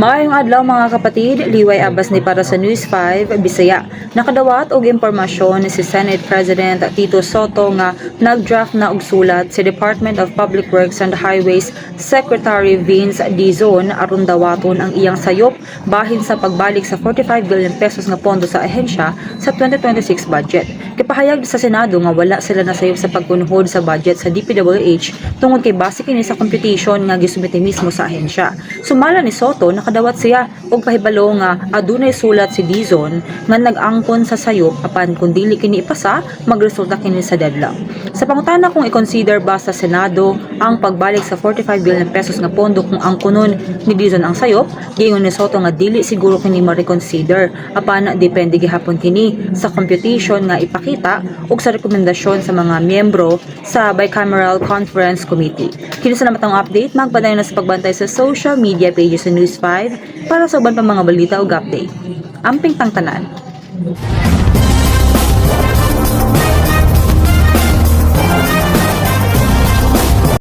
Maayong adlaw mga kapatid, Liway Abbas ni para sa News 5 Bisaya. Nakadawat og impormasyon si Senate President Tito Soto nga nagdraft na og sulat si Department of Public Works and Highways Secretary Vince Dizon aron dawaton ang iyang sayop bahin sa pagbalik sa 45 billion pesos nga pondo sa ahensya sa 2026 budget. Kipahayag sa Senado nga wala sila nasayop sa pagkunhod sa budget sa DPWH tungod kay base kini sa computation nga gisumite mismo sa ahensya. Sumala ni Soto nakadawat siya og pahibalo nga adunay sulat si Dizon nga nag-angkon sa sayop apan kung dili kini ipasa magresulta kini sa deadlock. Sa pangutana kung i-consider ba sa Senado ang pagbalik sa 45 billion pesos nga pondo kung angkonon ni Dizon ang sayop, giingon ni Soto nga dili siguro kini ma-reconsider apan depende gihapon kini sa computation nga ipakita ug sa rekomendasyon sa mga miyembro sa Bicameral Conference Committee. Kini sa namatang update, magpadayon na sa pagbantay sa social media pages sa News 5 para sa uban pa mga balita ug update. Amping tangtanan.